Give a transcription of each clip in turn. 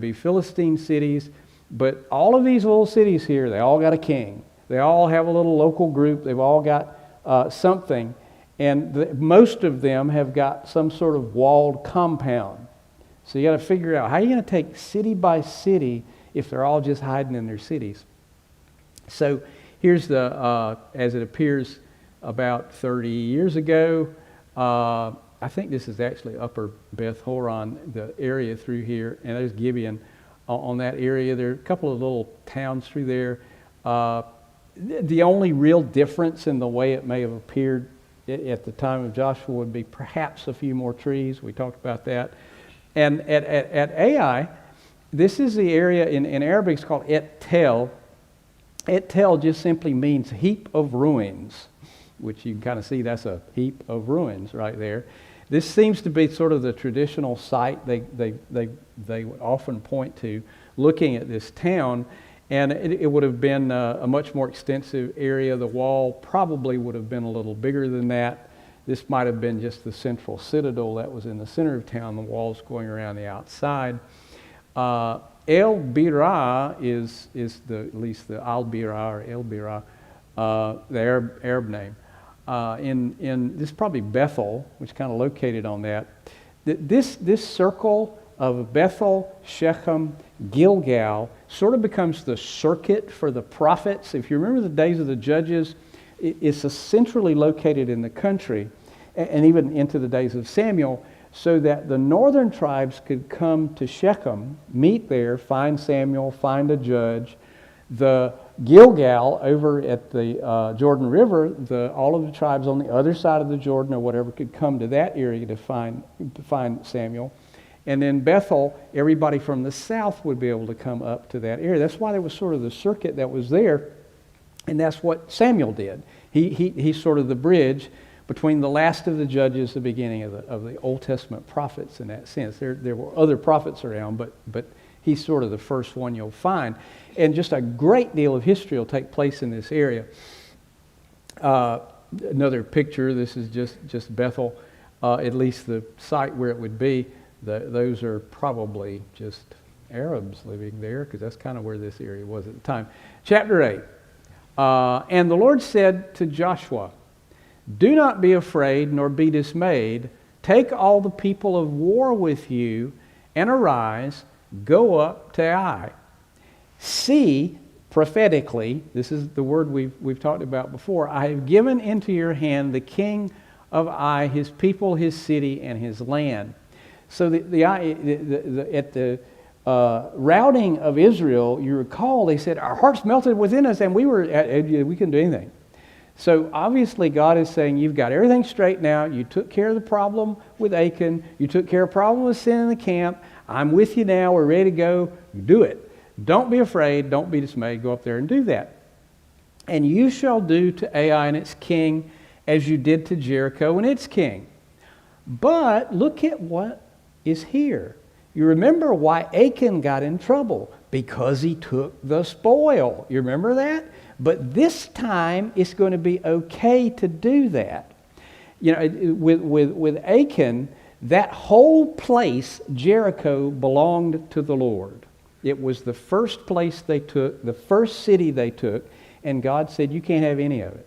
be Philistine cities. But all of these little cities here, they all got a king. They all have a little local group. They've all got something. And most of them have got some sort of walled compound. So you got to figure out, how are you going to take city by city if they're all just hiding in their cities? So here's as it appears about 30 years ago. I think this is actually Upper Beth Horon, the area through here, and there's Gibeon on that area. There are a couple of little towns through there. The only real difference in the way it may have appeared at the time of Joshua would be perhaps a few more trees. We talked about that. And at Ai, this is the area in Arabic, it's called Et Tel. Et Tel just simply means heap of ruins, which you can kind of see that's a heap of ruins right there. This seems to be sort of the traditional site they would often point to looking at this town. And it would have been a much more extensive area. The wall probably would have been a little bigger than that. This might have been just the central citadel that was in the center of town, the walls going around the outside. El Birah is at least the Al Birah or El Birah, the Arab name. This is probably Bethel, which is kind of located on that. This circle of Bethel, Shechem, Gilgal sort of becomes the circuit for the prophets. If you remember the days of the judges, it's centrally located in the country, and even into the days of Samuel, so that the northern tribes could come to Shechem, meet there, find Samuel, find a judge. The Gilgal over at the Jordan River, all of the tribes on the other side of the Jordan or whatever could come to that area to find Samuel. And then Bethel, everybody from the south would be able to come up to that area. That's why there was sort of the circuit that was there, and that's what Samuel did. He's sort of the bridge between the last of the judges, the beginning of the Old Testament prophets in that sense. There were other prophets around, but he's sort of the first one you'll find. And just a great deal of history will take place in this area. Another picture, this is just Bethel, at least the site where it would be. Those are probably just Arabs living there, because that's kind of where this area was at the time. Chapter 8. And the Lord said to Joshua, "Do not be afraid nor be dismayed. Take all the people of war with you and arise, go up to Ai. See," prophetically, this is the word we've talked about before, "I have given into your hand the king of Ai, his people, his city, and his land." So at the routing of Israel, you recall, they said, "Our hearts melted within us, and we couldn't do anything." So obviously God is saying, you've got everything straight now. You took care of the problem with Achan. You took care of the problem with sin in the camp. I'm with you now. We're ready to go. Do it. Don't be afraid. Don't be dismayed. Go up there and do that. "And you shall do to Ai and its king as you did to Jericho and its king." But look at what is here. You remember why Achan got in trouble? Because he took the spoil. You remember that? But this time it's going to be okay to do that. You know, with Achan, that whole place, Jericho, belonged to the Lord. It was the first place they took, the first city they took, and God said, you can't have any of it.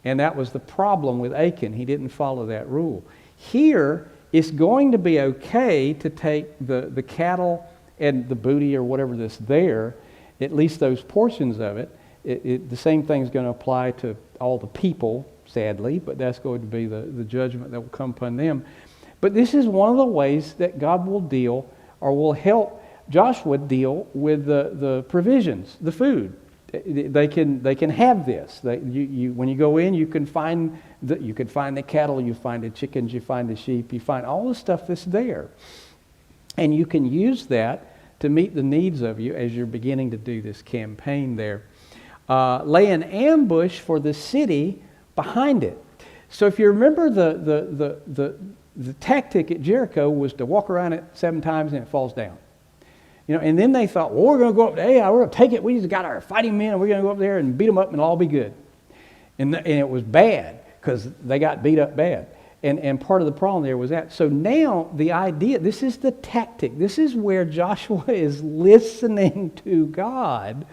And that was the problem with Achan. He didn't follow that rule. Here, it's going to be okay to take the cattle and the booty or whatever that's there, at least those portions of it. The same thing is going to apply to all the people, sadly, but that's going to be the judgment that will come upon them. But this is one of the ways that God will deal, or will help Joshua deal with the provisions, the food. They can have this. When you go in, you can find the cattle, you find the chickens, you find the sheep, you find all the stuff that's there, and you can use that to meet the needs of you as you're beginning to do this campaign there. Lay an ambush for the city behind it. So if you remember, the tactic at Jericho was to walk around it 7 times and it falls down. You know, and then they thought, well, we're going to go up to Ai, we're going to take it. We just got our fighting men, and we're going to go up there and beat them up, and it'll all be good. And it was bad, because they got beat up bad. And part of the problem there was that. So now the idea, this is the tactic. This is where Joshua is listening to God,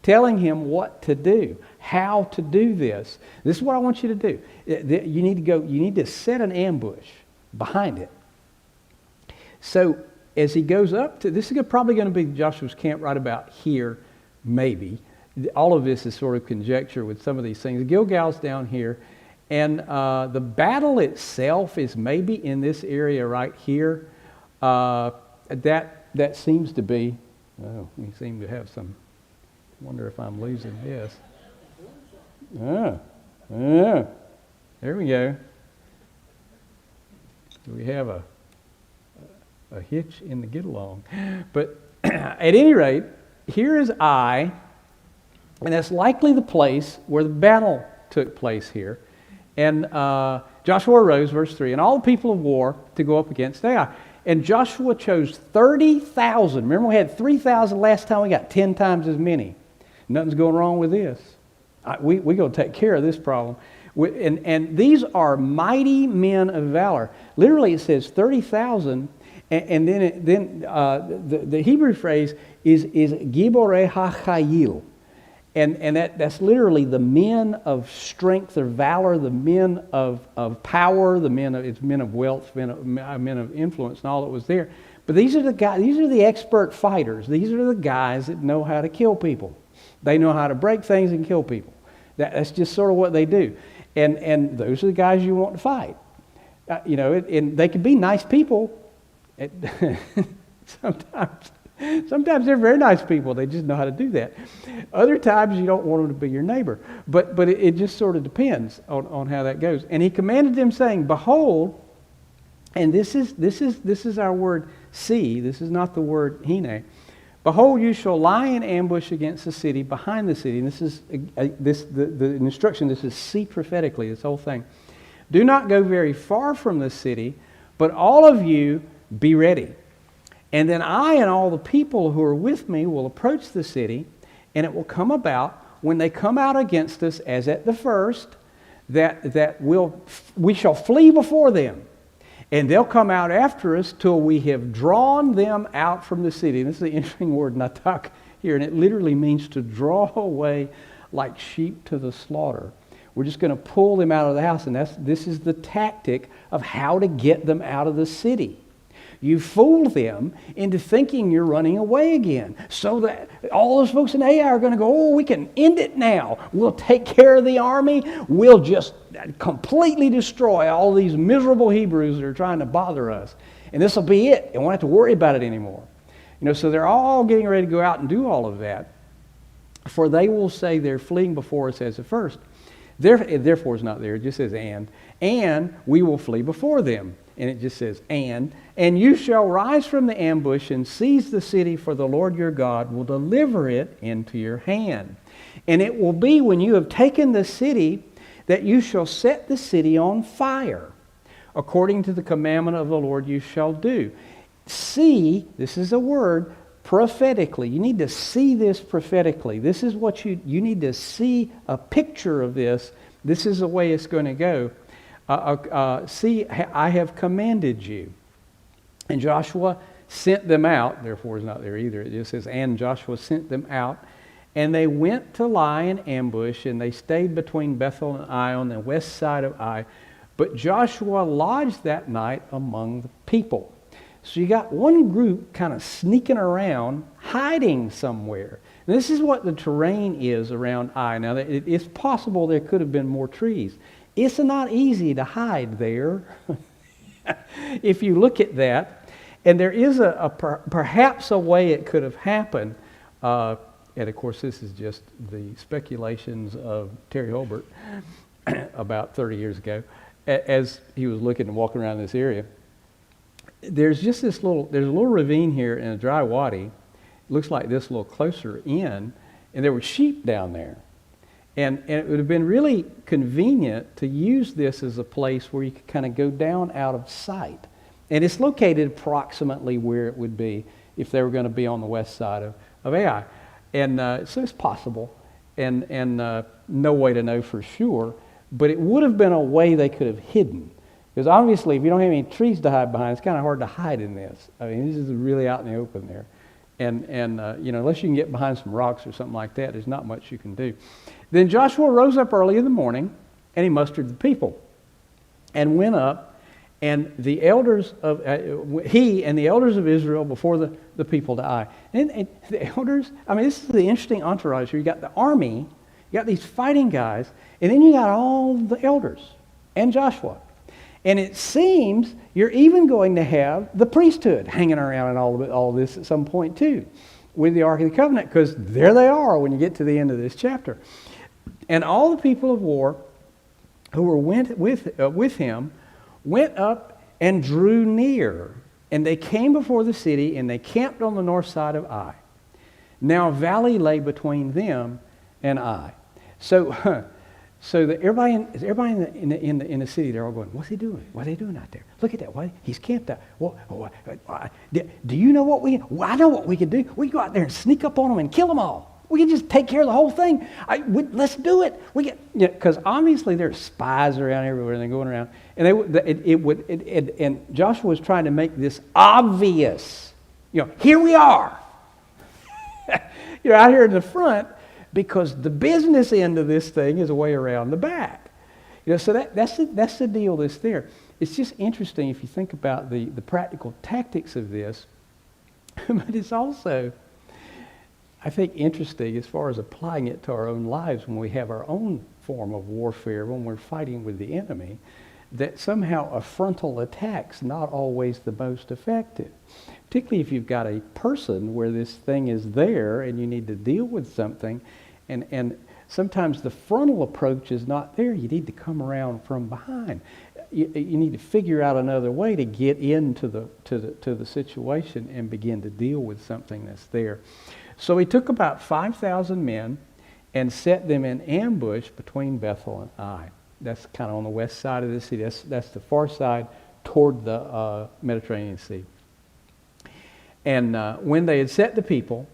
telling him what to do, how to do this. This is what I want you to do. You need to set an ambush behind it. So as he goes up to, this is probably going to be Joshua's camp right about here, maybe. All of this is sort of conjecture with some of these things. Gilgal's down here, and the battle itself is maybe in this area right here. That seems to be, oh, we seem to have some, wonder if I'm losing this. There we go. We have a hitch in the get along. But at any rate, here is Ai, and that's likely the place where the battle took place here. And Joshua arose, verse 3, and all the people of war to go up against Ai. And Joshua chose 30,000. Remember, we had 3,000 last time. We got 10 times as many. Nothing's going wrong with this. We're going to take care of this problem. And these are mighty men of valor. Literally, it says 30,000. And then the Hebrew phrase is Giborei HaChayil. And that's literally the men of strength or valor, the men of power, it's men of wealth, men of influence, and all that was there. But these are the guys, these are the expert fighters. These are the guys that know how to kill people. They know how to break things and kill people. That's just sort of what they do. And those are the guys you want to fight. And they can be nice people. Sometimes they're very nice people. They just know how to do that. Other times you don't want them to be your neighbor. But it just sort of depends on how that goes. And he commanded them, saying, "Behold," and this is our word "see." This is not the word "hine." "Behold, you shall lie in ambush against the city, behind the city." And this is the instruction. This is see prophetically. This whole thing. "Do not go very far from the city, but all of you be ready. And then I and all the people who are with me will approach the city, and it will come about when they come out against us as at the first, that we shall flee before them. And they'll come out after us till we have drawn them out from the city." And this is the interesting word, natak, here, and it literally means to draw away like sheep to the slaughter. We're just going to pull them out of the house, and this is the tactic of how to get them out of the city. You fool them into thinking you're running away again, so that all those folks in Ai are going to go, "Oh, we can end it now. We'll take care of the army. We'll just completely destroy all these miserable Hebrews that are trying to bother us. And this will be it. And we won't have to worry about it anymore." So they're all getting ready to go out and do all of that. "For they will say they're fleeing before us as at first." Therefore is not there. It just says and we will flee before them. And it just says and you shall rise from the ambush and seize the city, for the Lord your God will deliver it into your hand. And it will be when you have taken the city that you shall set the city on fire. According to the commandment of the Lord you shall do. See, this is a word, prophetically. You need to see this prophetically. This is what you need to see a picture of this. This is the way it's going to go. See, I have commanded you. And Joshua sent them out. Therefore is not there either. It just says, and Joshua sent them out. And they went to lie in ambush, and they stayed between Bethel and Ai on the west side of Ai. But Joshua lodged that night among the people. So you got one group kind of sneaking around, hiding somewhere. And this is what the terrain is around Ai. Now, it's possible there could have been more trees. It's not easy to hide there if you look at that. And there is perhaps a way it could have happened. And of course, this is just the speculations of Terry Holbert about 30 years ago, as he was looking and walking around this area. There's just there's a little ravine here in a dry wadi. It looks like this a little closer in, and there were sheep down there. And it would have been really convenient to use this as a place where you could kind of go down out of sight. And it's located approximately where it would be if they were going to be on the west side of Ai. And so it's possible, and no way to know for sure, but it would have been a way they could have hidden. Because obviously, if you don't have any trees to hide behind, it's kind of hard to hide in this. I mean, this is really out in the open there. And unless you can get behind some rocks or something like that, there's not much you can do. Then Joshua rose up early in the morning, and he mustered the people, and went up, and the elders of he and the elders of Israel before the people to Ai. And the elders, I mean, this is the interesting entourage here. You got the army, you got these fighting guys, and then you got all the elders and Joshua. And it seems you're even going to have the priesthood hanging around and all of this at some point too, with the Ark of the Covenant, because there they are when you get to the end of this chapter. And all the people of war who were with him went up and drew near, and they came before the city, and they camped on the north side of Ai. Now a valley lay between them and Ai. So everybody in the city, they're all going, what's he doing? What are they doing out there? Look at that. He's camped out. Do you know what I know what we could do. We can go out there and sneak up on them and kill them all. We can just take care of the whole thing. Let's do it. Because obviously there's spies around everywhere, and they're going around. And and Joshua was trying to make this obvious. Here we are. Out here in the front, because the business end of this thing is way around the back. So that's the deal that's there. It's just interesting if you think about the practical tactics of this, but it's also, I think, interesting as far as applying it to our own lives when we have our own form of warfare, when we're fighting with the enemy, that somehow a frontal attack's not always the most effective. Particularly if you've got a person where this thing is there and you need to deal with something, and sometimes the frontal approach is not there. You need to come around from behind. You need to figure out another way to get into the situation and begin to deal with something that's there. So he took about 5,000 men and set them in ambush between Bethel and Ai. That's kind of on the west side of the city. That's the far side toward the Mediterranean Sea. And when they had set the people,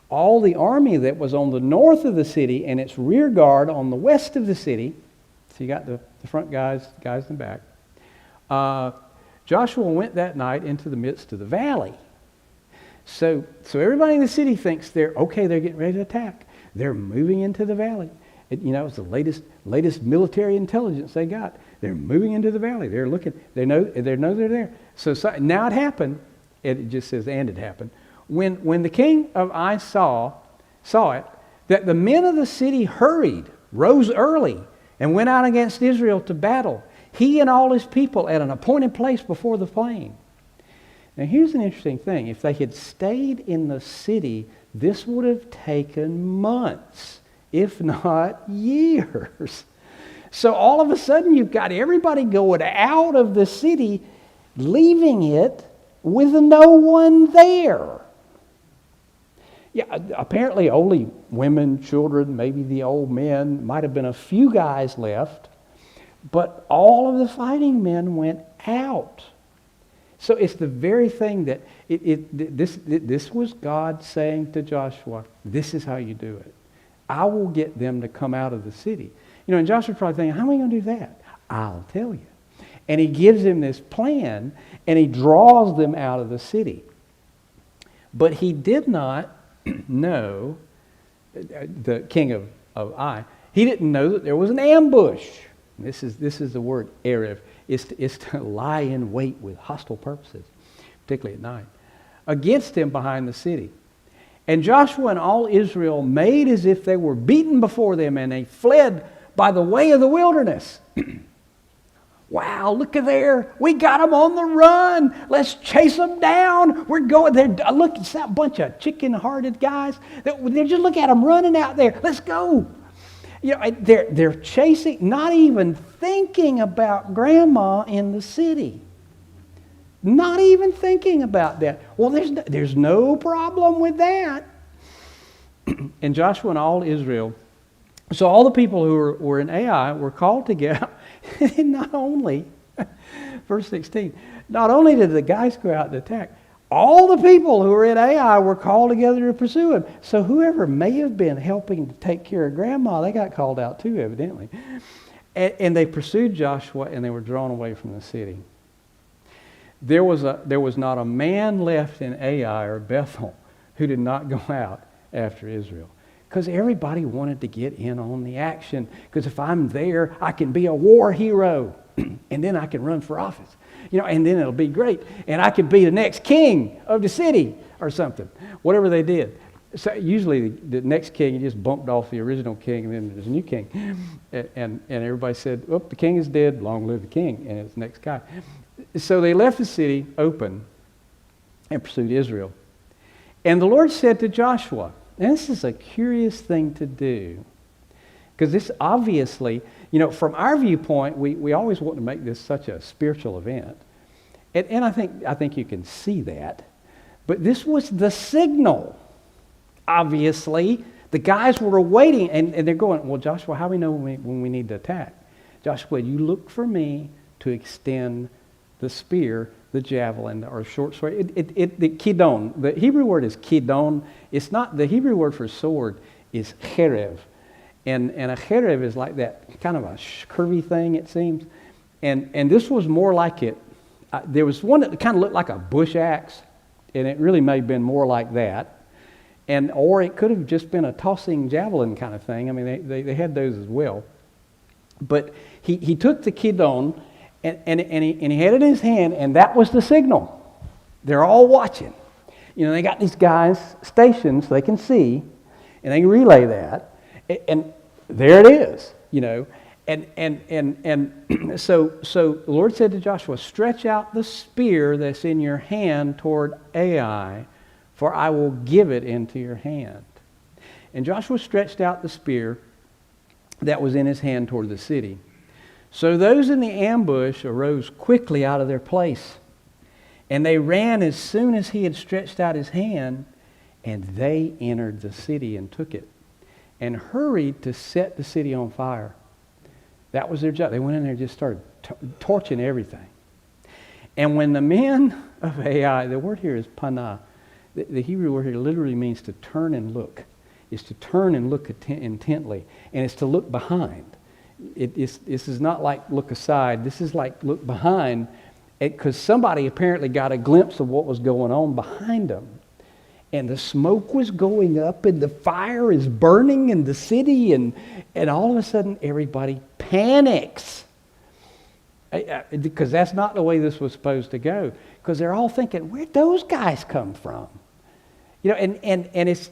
all the army that was on the north of the city and its rear guard on the west of the city, so you got the front guys in the back, Joshua went that night into the midst of the valley. So everybody in the city thinks they're getting ready to attack. They're moving into the valley. It's the latest military intelligence they got. They're moving into the valley. They're looking. They know they're there. So now it happened. It just says, and it happened. When the king of Ai saw it, that the men of the city rose early, and went out against Israel to battle, he and all his people at an appointed place before the plain. Now here's an interesting thing. If they had stayed in the city, this would have taken months, if not years. So all of a sudden you've got everybody going out of the city, leaving it with no one there. Yeah, apparently only women, children, maybe the old men, might have been a few guys left, but all of the fighting men went out. So it's the very thing that this was God saying to Joshua, this is how you do it. I will get them to come out of the city. And Joshua's probably thinking, how am I going to do that? I'll tell you. And he gives him this plan, and he draws them out of the city. But he did not know, the king of Ai, he didn't know that there was an ambush. This is the word erev. It's to lie in wait with hostile purposes, particularly at night, against him behind the city. And Joshua and all Israel made as if they were beaten before them, and they fled by the way of the wilderness. Wow, look at there. We got them on the run. Let's chase them down. We're going there. Look, it's that bunch of chicken-hearted guys. They just look at them running out there. Let's go. They're chasing, not even thinking about grandma in the city. Not even thinking about that. Well, there's no problem with that. And Joshua and all Israel, so all the people who were in Ai were called together. And not only, verse 16, not only did the guys go out and attack, all the people who were in Ai were called together to pursue him. So whoever may have been helping to take care of grandma, they got called out too, evidently. And they pursued Joshua, and they were drawn away from the city. There was not a man left in Ai or Bethel who did not go out after Israel. Because everybody wanted to get in on the action. Because if I'm there, I can be a war hero. And then I can run for office. And then it'll be great. And I could be the next king of the city or something. Whatever they did. So usually the next king, just bumped off the original king, and then there's a new king. And everybody said, oh, the king is dead, long live the king. And it's the next guy. So they left the city open and pursued Israel. And the Lord said to Joshua, and this is a curious thing to do, because this obviously, from our viewpoint, we always want to make this such a spiritual event. And I think you can see that. But this was the signal. Obviously, the guys were waiting, and they're going, well, Joshua, how do we know when we need to attack? Joshua, you look for me to extend the spear, the javelin, or short sword. The kidon. The Hebrew word is kidon. It's not, the Hebrew word for sword is cherev. And a cherev is like that kind of a curvy thing, it seems. And this was more like it. There was one that kind of looked like a bush axe, and it really may have been more like that. Or it could have just been a tossing javelin kind of thing. I mean, they had those as well. But he took the kidon, and he had it in his hand, and that was the signal. They're all watching. They got these guys stationed so they can see, and they relay that, and there it is. And so the Lord said to Joshua, stretch out the spear that's in your hand toward Ai, for I will give it into your hand. And Joshua stretched out the spear that was in his hand toward the city. So those in the ambush arose quickly out of their place, and they ran as soon as he had stretched out his hand, and they entered the city and took it, and hurried to set the city on fire. That was their job. They went in there and just started torching everything. And when the men of Ai, the word here is panah, the Hebrew word here literally means to turn and look. It's to turn and look intently, and it's to look behind. This is not like look aside. This is like look behind, because somebody apparently got a glimpse of what was going on behind them. And the smoke was going up, and the fire is burning in the city, and all of a sudden everybody panics. Because that's not the way this was supposed to go. Because they're all thinking, where'd those guys come from? And it's...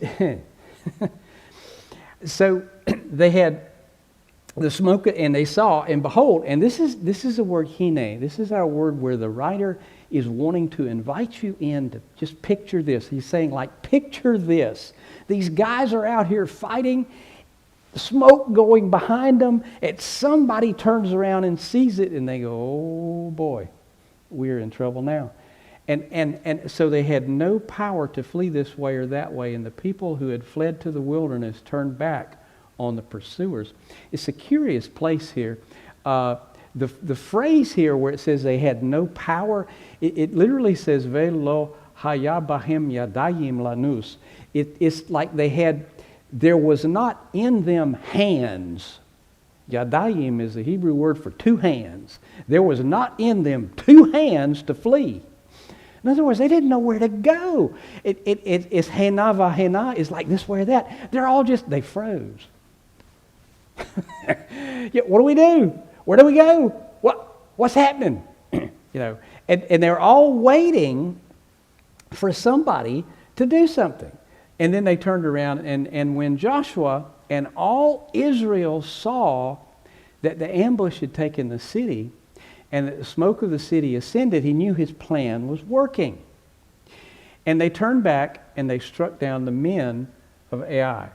So they had the smoke, and they saw, and behold, and this is the word hine. This is our word where the writer is wanting to invite you in to just picture this. He's saying, picture this. These guys are out here fighting, smoke going behind them, and somebody turns around and sees it, and they go, oh boy, we're in trouble now. And so they had no power to flee this way or that way, and the people who had fled to the wilderness turned back on the pursuers. It's a curious place here. The phrase here where it says they had no power, it literally says velo hayabahem yadayim lanus. It's like there was not in them hands. Yadayim is the Hebrew word for two hands. There was not in them two hands to flee. In other words, they didn't know where to go. It's hena vahena, is like this way or that. They're all they froze. Yeah, what do we do? Where do we go? What's happening? And they're all waiting for somebody to do something. And then they turned around, and when Joshua and all Israel saw that the ambush had taken the city, and that the smoke of the city ascended, he knew his plan was working. And they turned back, and they struck down the men of Ai.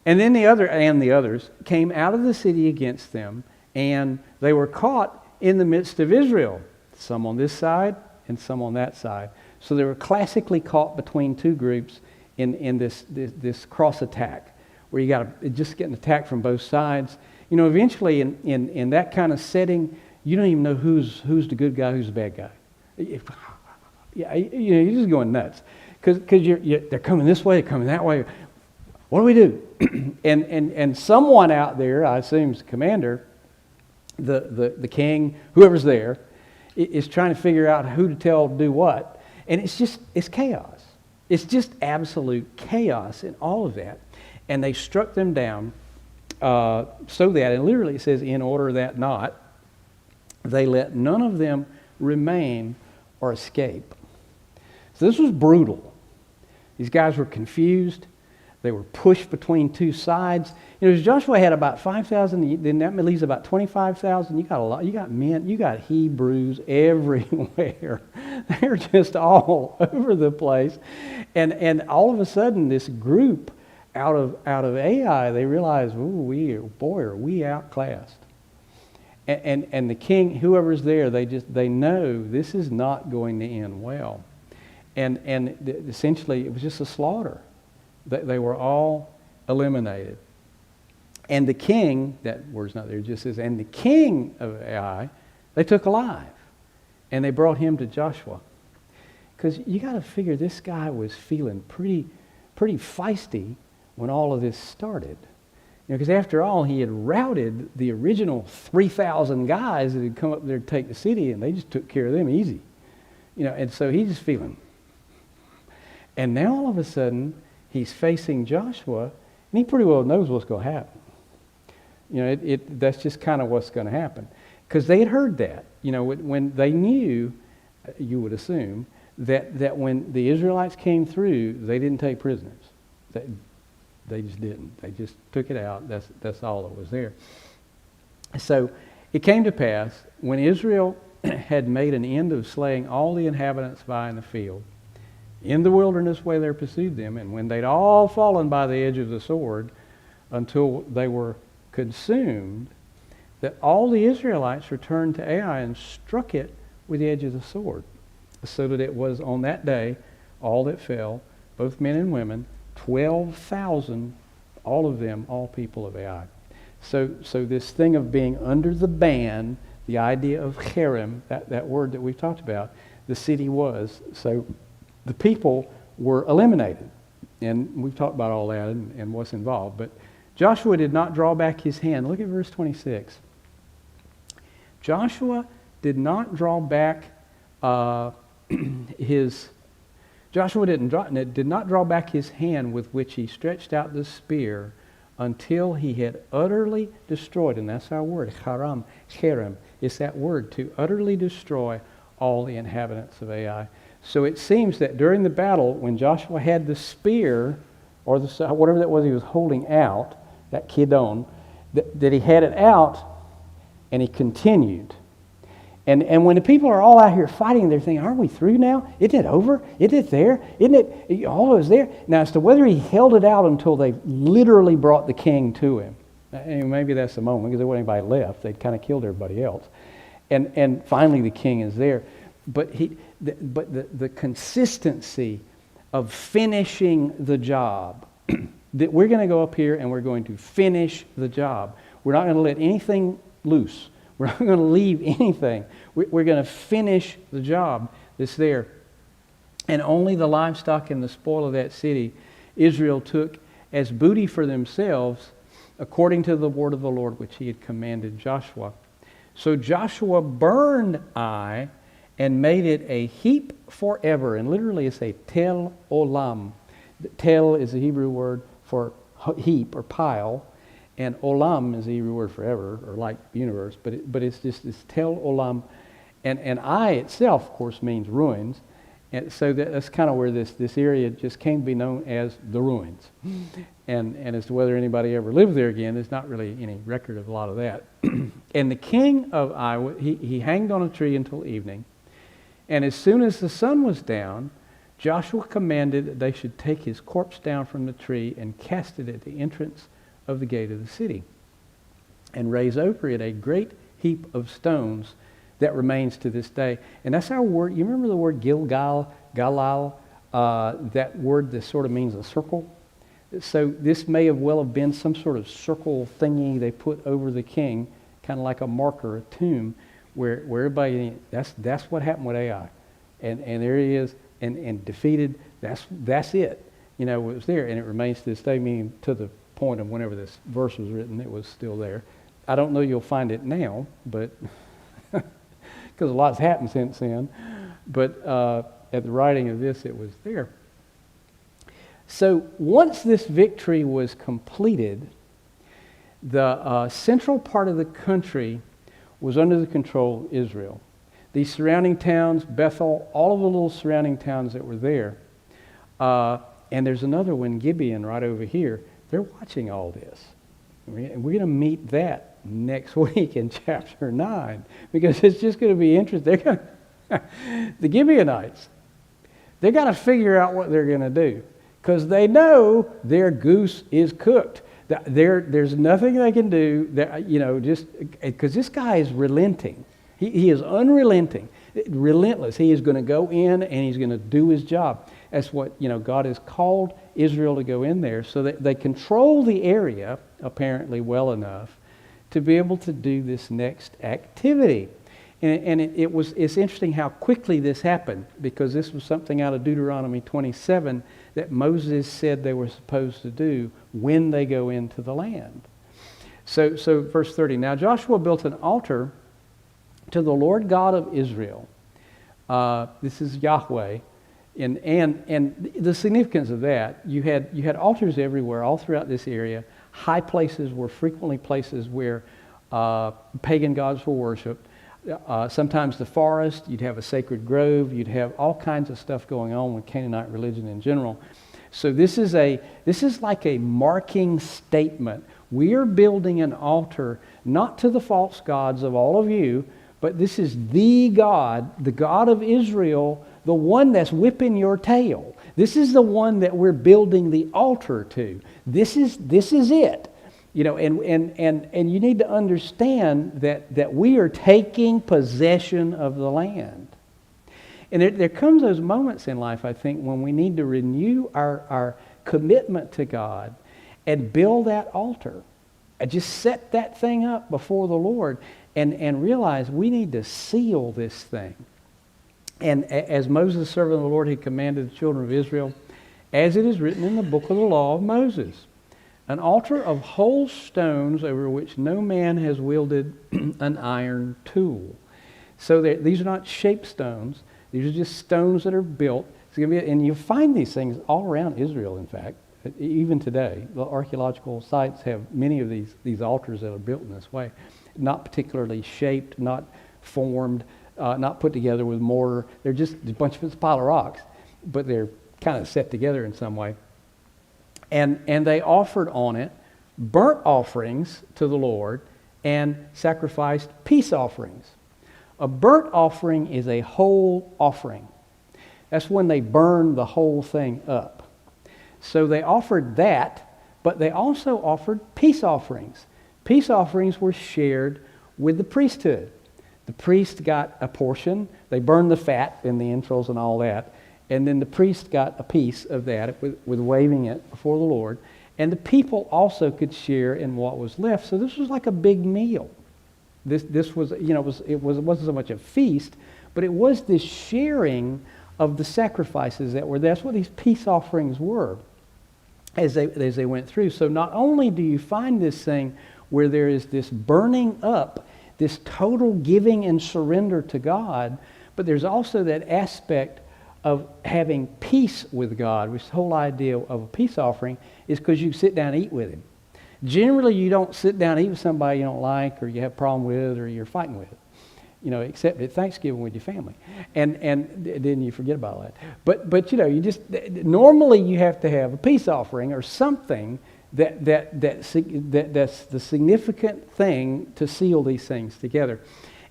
And then the others came out of the city against them, and they were caught in the midst of Israel, some on this side and some on that side. So they were classically caught between two groups in this cross attack, where you got to just getting attacked from both sides. Eventually in that kind of setting, you don't even know who's the good guy, who's the bad guy. Yeah, you're just going nuts because they're coming this way, they're coming that way. What do we do? and someone out there, I assume is the commander, the king, whoever's there, is trying to figure out who to tell to do what. And it's chaos. It's just absolute chaos in all of that. And they struck them down so that, and literally it says, in order that not, they let none of them remain or escape. So this was brutal. These guys were confused. They were pushed between two sides. You know, Joshua had about 5,000, then that leaves about 25,000. You got a lot. You got men. You got Hebrews everywhere. They're just all over the place. And all of a sudden, this group out of Ai, they realize, are we outclassed? And the king, whoever's there, they know this is not going to end well. And essentially, it was just a slaughter. They were all eliminated. And the king, that word's not there, it just says, and the king of Ai, they took alive. And they brought him to Joshua. Because you got to figure this guy was feeling pretty feisty when all of this started. Because after all, he had routed the original 3,000 guys that had come up there to take the city, and they just took care of them easy. And so he's just feeling. And now all of a sudden, he's facing Joshua, and he pretty well knows what's going to happen. That's just kind of what's going to happen. Because they had heard that. When they knew, you would assume, that when the Israelites came through, they didn't take prisoners. They just didn't. They just took it out. That's all that was there. So it came to pass, when Israel had made an end of slaying all the inhabitants by in the field, in the wilderness where they pursued them, and when they'd all fallen by the edge of the sword until they were consumed, that all the Israelites returned to Ai and struck it with the edge of the sword, so that it was on that day all that fell, both men and women, 12,000, all of them, all people of Ai. So this thing of being under the ban, the idea of cherem, that word that we've talked about, the city was. So the people were eliminated. And we've talked about all that and what's involved. But Joshua did not draw back his hand. Look at verse 26. Joshua did not draw back Joshua did not draw back his hand with which he stretched out the spear until he had utterly destroyed, and that's our word, cherem. It's that word, to utterly destroy all the inhabitants of Ai. So it seems that during the battle, when Joshua had the spear, or whatever that was he was holding out, that kidon, that he had it out, and he continued. And when the people are all out here fighting, they're thinking, aren't we through now? Isn't it over? Isn't it there? Isn't it all of us there? Now, as to whether he held it out until they literally brought the king to him. And maybe that's the moment, because there wasn't anybody left. They'd kind of killed everybody else. And finally the king is there. But the consistency of finishing the job, that we're going to go up here and we're going to finish the job. We're not going to let anything loose. We're not going to leave anything. We're going to finish the job that's there. And only the livestock and the spoil of that city Israel took as booty for themselves, according to the word of the Lord which he had commanded Joshua. So Joshua burned Ai and made it a heap forever. And literally it's a tel olam. Tel is the Hebrew word for heap or pile. And olam is the Hebrew word forever, or like universe, but it's just this tel olam. And Ai itself, of course, means ruins. And so that's kind of where this area just came to be known as the ruins. And as to whether anybody ever lived there again, there's not really any record of a lot of that. And the king of Ai, he hanged on a tree until evening. And as soon as the sun was down, Joshua commanded that they should take his corpse down from the tree and cast it at the entrance of the gate of the city, and raise over it a great heap of stones that remains to this day. And that's our word. You remember the word Gilgal, Galal? That word that sort of means a circle. So this may have well have been some sort of circle thingy they put over the king, kind of like a marker, a tomb, where everybody, that's what happened with Ai. And there he is, and defeated. That's it. It was there, and it remains to this day, meaning to the point of whenever this verse was written, it was still there. I don't know you'll find it now, but because a lot's happened since then. But at the writing of this, it was there. So once this victory was completed, the central part of the country was under the control of Israel. These surrounding towns, Bethel, all of the little surrounding towns that were there, and there's another one, Gibeon, right over here. They're watching all this. And we're going to meet that next week in chapter 9, because it's just going to be interesting. The Gibeonites, they got to figure out what they're going to do, because they know their goose is cooked. There's nothing they can do, that, just because this guy is relenting. He is unrelenting, relentless. He is going to go in and he's going to do his job. That's what, God has called Israel to go in there, so that they control the area, apparently well enough, to be able to do this next activity. And it's interesting how quickly this happened, because this was something out of Deuteronomy 27 that Moses said they were supposed to do when they go into the land. So verse 30, now Joshua built an altar to the Lord God of Israel. This is Yahweh. And the significance of that, you had altars everywhere, all throughout this area. High places were frequently places where pagan gods were worshipped. Sometimes the forest, you'd have a sacred grove, you'd have all kinds of stuff going on with Canaanite religion in general. So this is like a marking statement. We are building an altar not to the false gods of all of you, but this is the God of Israel, the one that's whipping your tail. This is the one that we're building the altar to. This is it. And you need to understand that we are taking possession of the land. And there comes those moments in life, I think, when we need to renew our commitment to God and build that altar. And just set that thing up before the Lord and realize we need to seal this thing. And as Moses, servant of the Lord, had commanded the children of Israel, as it is written in the book of the law of Moses, an altar of whole stones over which no man has wielded an iron tool. So these are not shaped stones. These are just stones that are built. And you'll find these things all around Israel, in fact. Even today, the archaeological sites have many of these altars that are built in this way. Not particularly shaped, not formed, not put together with mortar. They're just a bunch of pile of rocks, but they're kind of set together in some way. And they offered on it burnt offerings to the Lord and sacrificed peace offerings. A burnt offering is a whole offering. That's when they burn the whole thing up. So they offered that, but they also offered peace offerings. Peace offerings were shared with the priesthood. The priest got a portion. They burned the fat and the entrails and all that. And then the priest got a piece of that with waving it before the Lord. And the people also could share in what was left. So this was like a big meal. This was, it wasn't so much a feast, but it was this sharing of the sacrifices that were there. That's what these peace offerings were as they went through. So not only do you find this thing where there is this burning up, this total giving and surrender to God, but there's also that aspect of having peace with God, which the whole idea of a peace offering is because you sit down and eat with Him. Generally, you don't sit down and eat with somebody you don't like or you have a problem with or you're fighting with, except at Thanksgiving with your family. And then you forget about all that. But you just, normally you have to have a peace offering or something that's the significant thing to seal these things together.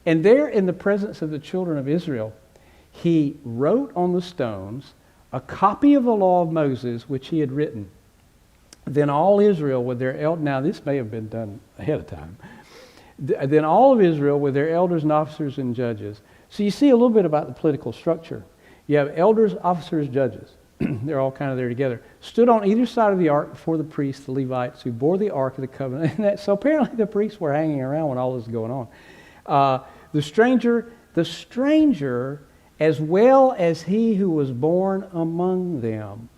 And there in the presence of the children of Israel, he wrote on the stones a copy of the law of Moses, which he had written. Then all Israel with their elders, now this may have been done ahead of time. Then all of Israel with their elders and officers and judges. So you see a little bit about the political structure. You have elders, officers, judges. They're all kind of there together. Stood on either side of the ark before the priests, the Levites, who bore the ark of the covenant. So apparently the priests were hanging around when all this was going on. The stranger, as well as he who was born among them.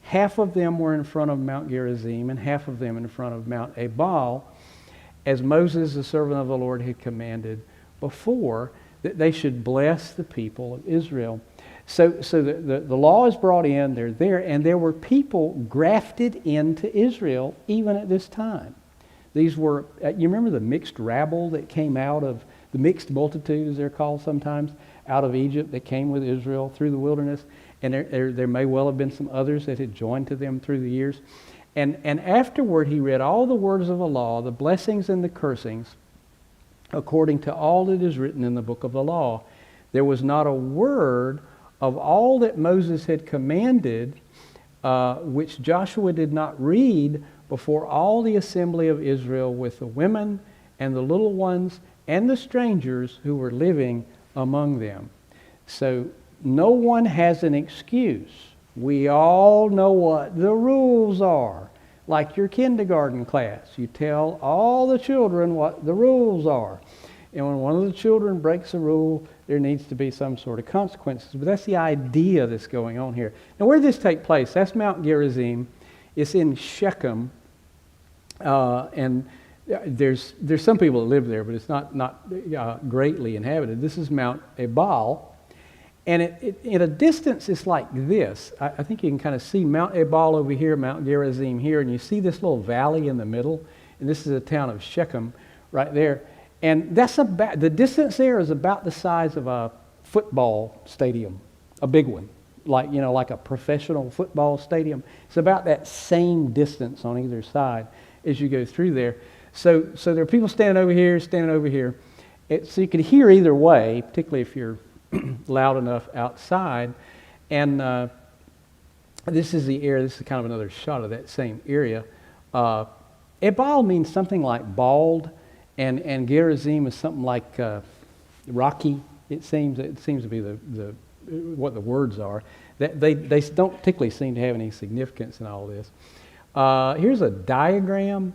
Half of them were in front of Mount Gerizim and half of them in front of Mount Ebal. as Moses, the servant of the Lord, had commanded before, that they should bless the people of Israel. So the law is brought in, they're there, and there were people grafted into Israel even at this time. These were, you remember the mixed rabble that came out of, the mixed multitude as they're called sometimes, out of Egypt that came with Israel through the wilderness, and there may well have been some others that had joined to them through the years. And afterward he read all the words of the law, the blessings and the cursings, according to all that is written in the book of the law. There was not a word of all that Moses had commanded, which Joshua did not read before all the assembly of Israel, with the women and the little ones and the strangers who were living among them. So no one has an excuse. We all know what the rules are. Like your kindergarten class, you tell all the children what the rules are. And when one of the children breaks a rule, there needs to be some sort of consequences. But that's the idea that's going on here. Now, where did this take place? That's Mount Gerizim. It's in Shechem. And there's some people that live there, but it's not greatly inhabited. This is Mount Ebal. And at a distance, it's like this. I think you can kind of see Mount Ebal over here, Mount Gerizim here, and you see this little valley in the middle. And this is the town of Shechem right there. And that's about, the distance there is about the size of a football stadium, a big one, like a professional football stadium. It's about that same distance on either side as you go through there. So there are people standing over here. So you could hear either way, particularly if you're loud enough outside. And this is the area. This is kind of another shot of that same area. Ebal means something like bald. And Gerizim is something like rocky. It seems to be what the words are. They don't particularly seem to have any significance in all this. Here's a diagram.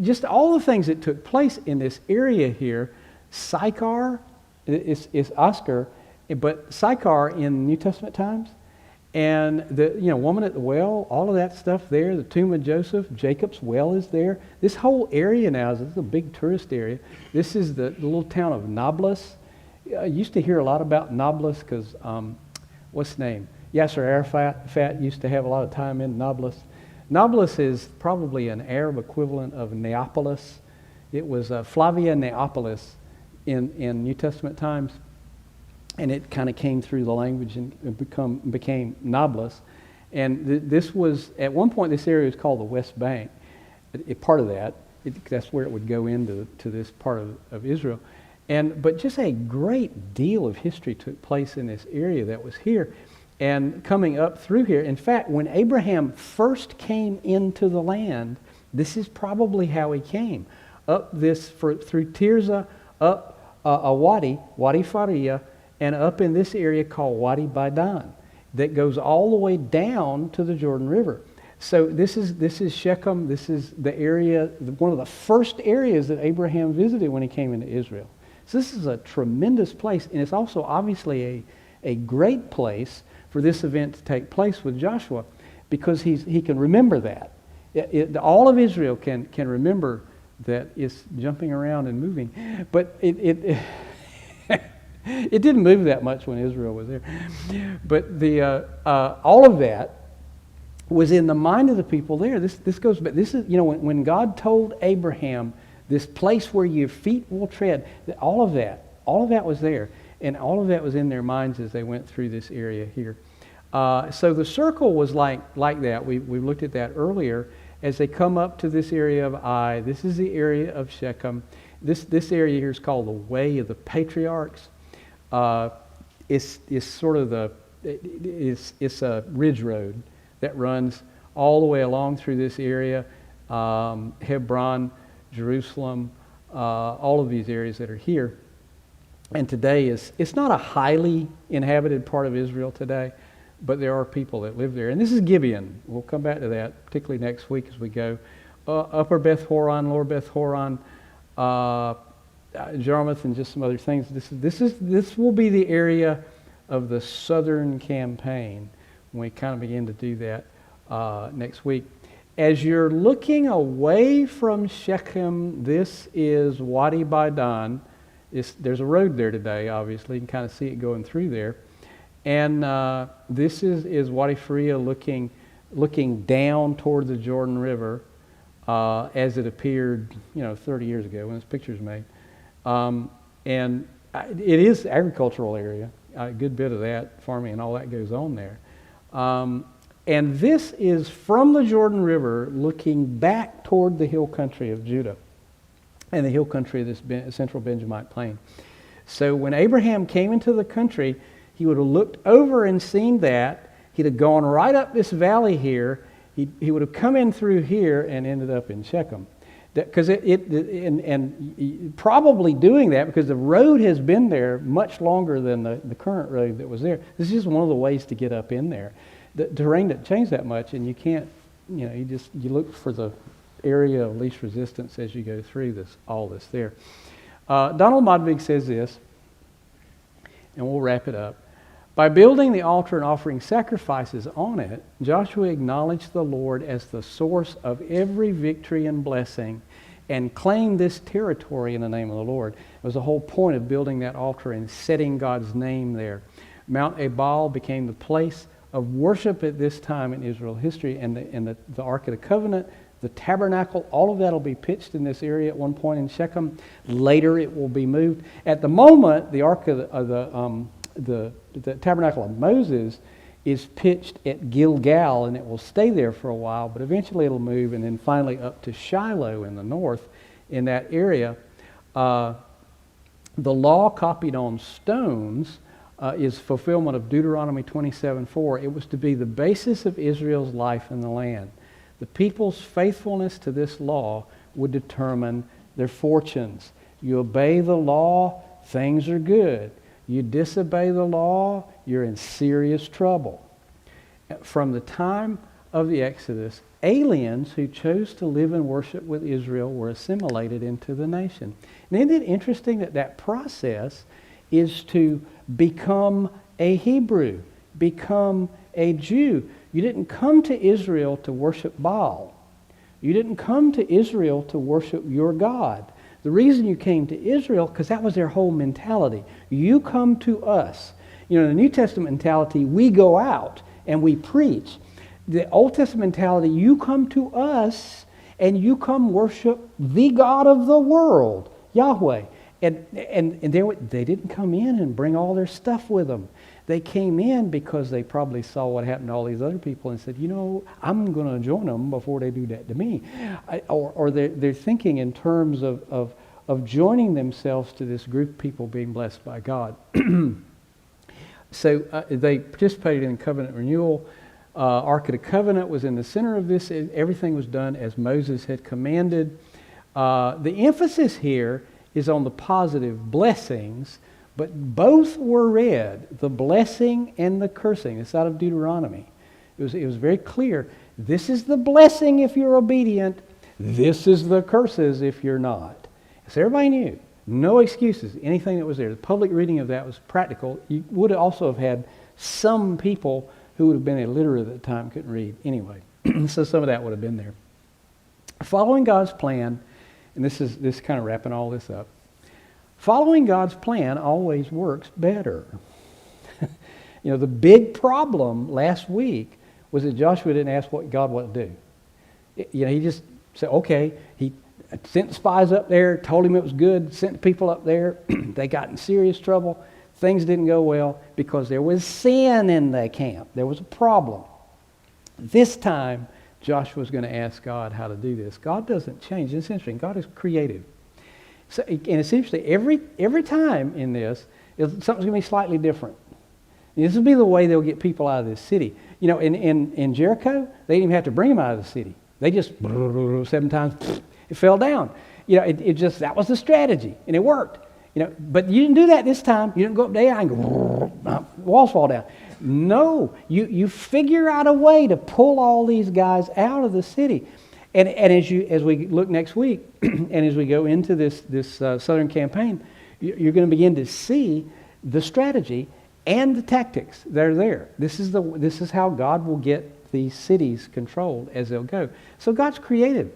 Just all the things that took place in this area here. Sychar is Oscar, but Sychar in New Testament times. And the woman at the well, all of that stuff there, the tomb of Joseph, Jacob's well is there. This whole area now is a big tourist area. This is the little town of Nablus. I used to hear a lot about Nablus because, what's his name? Yasser Arafat used to have a lot of time in Nablus. Nablus is probably an Arab equivalent of Neapolis. It was Flavia Neapolis in New Testament times. And it kind of came through the language and became Nablus. And this was, at one point, this area was called the West Bank. Part of that, that's where it would go into this part of Israel. But just a great deal of history took place in this area that was here. And coming up through here, in fact, when Abraham first came into the land, this is probably how he came. Up through Tirzah, up a Wadi Faria, and up in this area called Wadi Baidan, that goes all the way down to the Jordan River. So this is Shechem. This is the area, one of the first areas that Abraham visited when he came into Israel. So this is a tremendous place, and it's also obviously a great place for this event to take place with Joshua, because he can remember that. All of Israel can remember that it's jumping around and moving, but it didn't move that much when Israel was there. But all of that was in the mind of the people there. This goes back. This is, when God told Abraham, this place where your feet will tread, all of that was there. And all of that was in their minds as they went through this area here. So the circle was like that. We looked at that earlier. As they come up to this area of Ai, this is the area of Shechem. This area here is called the Way of the Patriarchs. It's sort of it's a ridge road that runs all the way along through this area, Hebron, Jerusalem, all of these areas that are here. And today it's not a highly inhabited part of Israel today, but there are people that live there. And this is Gibeon. We'll come back to that, particularly next week as we go. Upper Beth Horon, Lower Beth Horon, Jarmuth, and just some other things. This will be the area of the southern campaign when we kind of begin to do that next week. as you're looking away from Shechem, this is Wadi Baidan. There's a road there today, obviously. You can kind of see it going through there. And this is Wadi Faria looking down toward the Jordan River as it appeared, 30 years ago when this picture was made. And it is agricultural area. A good bit of that, farming and all that goes on there. And this is from the Jordan River looking back toward the hill country of Judah and the hill country of this central Benjamite plain. So when Abraham came into the country, he would have looked over and seen that. He'd have gone right up this valley here. He would have come in through here and ended up in Shechem. Because and probably doing that because the road has been there much longer than the current road that was there. This is just one of the ways to get up in there. The terrain didn't change that much, and you can't, you look for the area of least resistance as you go through all this there. Donald Modvig says this, and we'll wrap it up. By building the altar and offering sacrifices on it, Joshua acknowledged the Lord as the source of every victory and blessing and claimed this territory in the name of the Lord. It was the whole point of building that altar and setting God's name there. Mount Ebal became the place of worship at this time in Israel history, and the Ark of the Covenant, the tabernacle, all of that will be pitched in this area at one point in Shechem. Later it will be moved. At the moment, the Ark of the tabernacle of Moses is pitched at Gilgal, and it will stay there for a while, but eventually it'll move, and then finally up to Shiloh in the north in that area. The law copied on stones is fulfillment of Deuteronomy 27:4. It was to be the basis of Israel's life in the land. The people's faithfulness to this law would determine their fortunes. You obey the law, things are good. You disobey the law, you're in serious trouble. From the time of the Exodus, aliens who chose to live and worship with Israel were assimilated into the nation. And isn't it interesting that process is to become a Hebrew, become a Jew? You didn't come to Israel to worship Baal. You didn't come to Israel to worship your God. The reason you came to Israel, because that was their whole mentality. You come to us. In the New Testament mentality, we go out and we preach. The Old Testament mentality, you come to us and you come worship the God of the world, Yahweh. And they didn't come in and bring all their stuff with them. They came in because they probably saw what happened to all these other people and said, I'm going to join them before they do that to me. Or they're thinking in terms of joining themselves to this group of people being blessed by God. So they participated in covenant renewal. Ark of the Covenant was in the center of this. Everything was done as Moses had commanded. The emphasis here is on the positive blessings, but both were read, the blessing and the cursing. It's out of Deuteronomy. It was very clear. This is the blessing if you're obedient. This is the curses if you're not. So everybody knew. No excuses. Anything that was there. The public reading of that was practical. You would also have had some people who would have been illiterate at the time couldn't read. Anyway, so some of that would have been there. Following God's plan, and this is kind of wrapping all this up. Following God's plan always works better. The big problem last week was that Joshua didn't ask what God wanted to do. He just said, okay, he sent spies up there, told him it was good, sent the people up there. They got in serious trouble. Things didn't go well because there was sin in the camp. There was a problem. This time, Joshua's going to ask God how to do this. God doesn't change. It's interesting. God is creative. So, and it's interesting. Every time in this, something's going to be slightly different. This will be the way they'll get people out of this city. In Jericho, they didn't even have to bring them out of the city. They just 7 times, it fell down. That was the strategy, and it worked. But you didn't do that this time. You didn't go up there and go, walls fall down. No, you figure out a way to pull all these guys out of the city. And as we look next week, and as we go into this southern campaign, you're going to begin to see the strategy and the tactics that are there. This is how God will get these cities controlled as they'll go. So God's creative.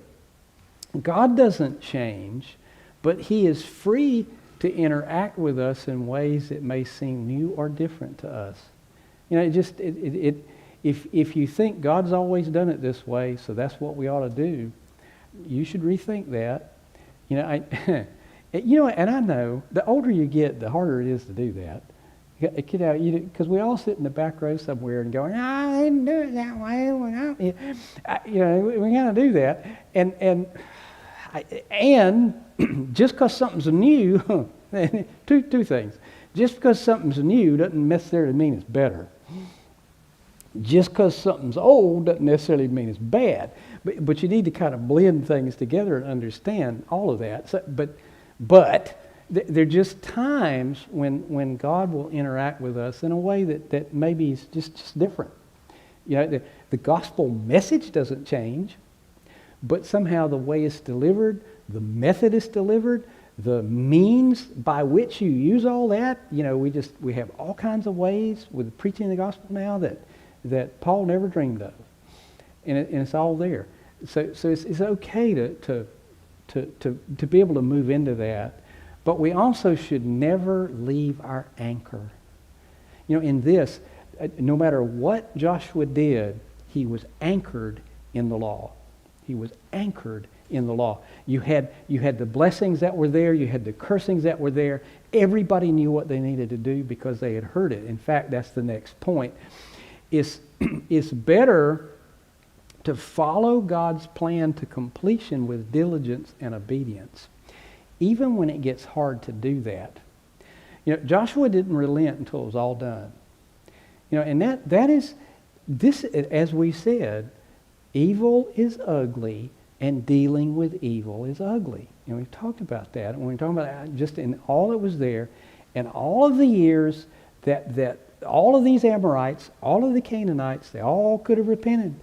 God doesn't change, but he is free to interact with us in ways that may seem new or different to us. You know, if you think God's always done it this way, so that's what we ought to do, you should rethink that. You know, and I know the older you get, the harder it is to do that. Because we all sit in the back row somewhere and going, I didn't do it that way. We gotta do that, and just because something's new, two things. Just because something's new doesn't necessarily mean it's better. Just because something's old doesn't necessarily mean it's bad. But you need to kind of blend things together and understand all of that. So, but there are just times when God will interact with us in a way that maybe is just different. You know, the gospel message doesn't change, but somehow the way it's delivered, the method it's delivered, the means by which you use all that, you know, we have all kinds of ways with preaching the gospel now that Paul never dreamed of, and it's all there. So it's okay to be able to move into that, but we also should never leave our anchor. You know, in this, no matter what Joshua did, he was anchored in the law. He was anchored in the law. You had the blessings that were there. You had the cursings that were there. Everybody knew what they needed to do because they had heard it. In fact, that's the next point. It's better to follow God's plan to completion with diligence and obedience, even when it gets hard to do that. You know, Joshua didn't relent until it was all done. You know, and that is this, as we said, evil is ugly, and dealing with evil is ugly. And we've talked about that. And when we're talking about just in all that was there, and all of the years that all of these Amorites, all of the Canaanites, they all could have repented.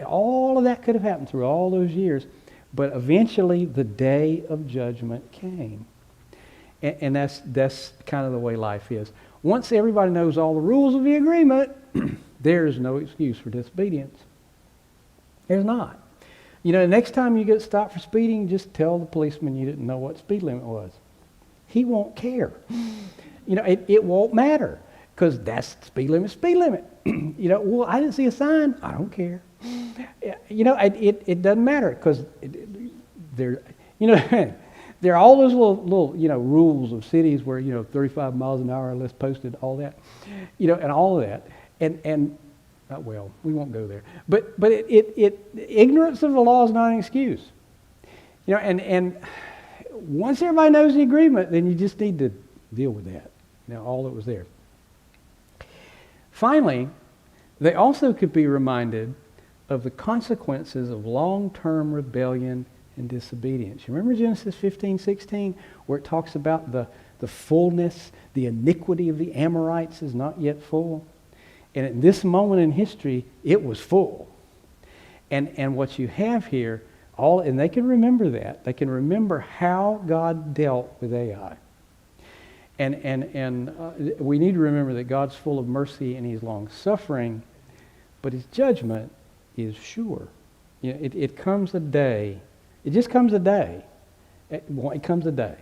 All of that could have happened through all those years. But eventually the day of judgment came. And that's kind of the way life is. Once everybody knows all the rules of the agreement, there's no excuse for disobedience. There's not. You know, the next time you get stopped for speeding, just tell the policeman you didn't know what speed limit was. He won't care. You know, it won't matter because that's speed limit. You know, well, I didn't see a sign. I don't care. You know, it doesn't matter because there are all those little rules of cities where 35 miles an hour or less posted, all that, and all of that, and well, we won't go there. But ignorance of the law is not an excuse. You know, and once everybody knows the agreement, then you just need to deal with that. You know, all that was there. Finally, they also could be reminded of the consequences of long-term rebellion and disobedience. You remember Genesis 15:16, where it talks about the fullness, the iniquity of the Amorites is not yet full? And at this moment in history, it was full. And what you have here, and they can remember that. They can remember how God dealt with Ai. And we need to remember that God's full of mercy and He's long-suffering, but His judgment is sure. You know, it comes a day. It just comes a day. It comes a day.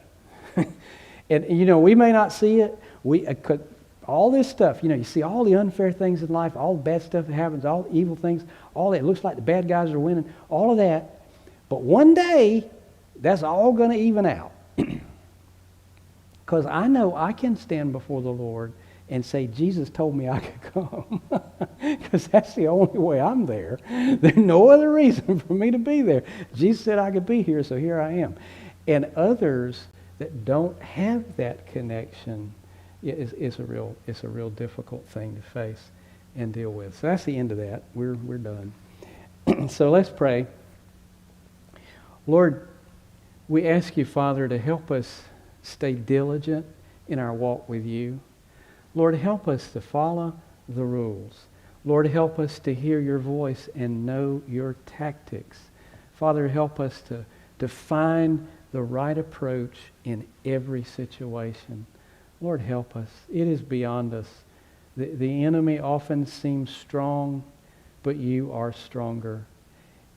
And, we may not see it. All this stuff, you see all the unfair things in life, all the bad stuff that happens, all the evil things, all that. It looks like the bad guys are winning, all of that. But one day, that's all going to even out. Because I know I can stand before the Lord and say, Jesus told me I could come. Because that's the only way I'm there. There's no other reason for me to be there. Jesus said I could be here, so here I am. And others that don't have that connection, it's a real difficult thing to face and deal with. So that's the end of that. We're done. So let's pray. Lord, we ask you, Father, to help us stay diligent in our walk with you. Lord, help us to follow the rules. Lord, help us to hear your voice and know your tactics. Father, help us to find the right approach in every situation. Lord, help us. It is beyond us. The enemy often seems strong, but you are stronger.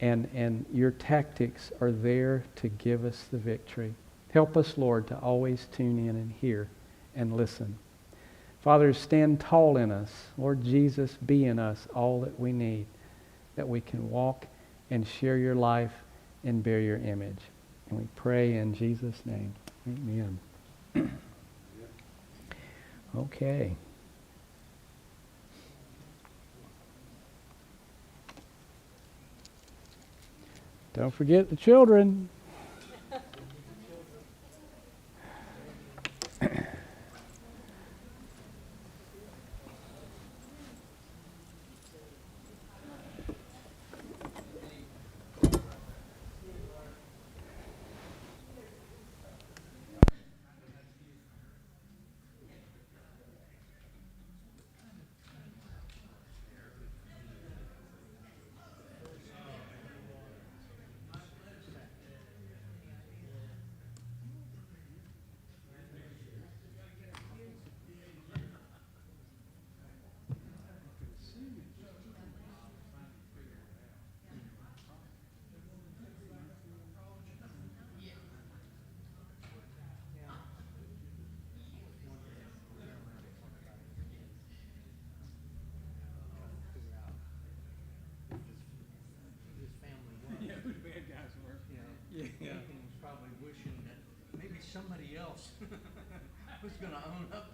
And your tactics are there to give us the victory. Help us, Lord, to always tune in and hear and listen. Father, stand tall in us. Lord Jesus, be in us all that we need, that we can walk and share your life and bear your image. And we pray in Jesus' name. Amen. Okay. Don't forget the children. Yeah. Nathan was probably wishing that maybe somebody else was going to own up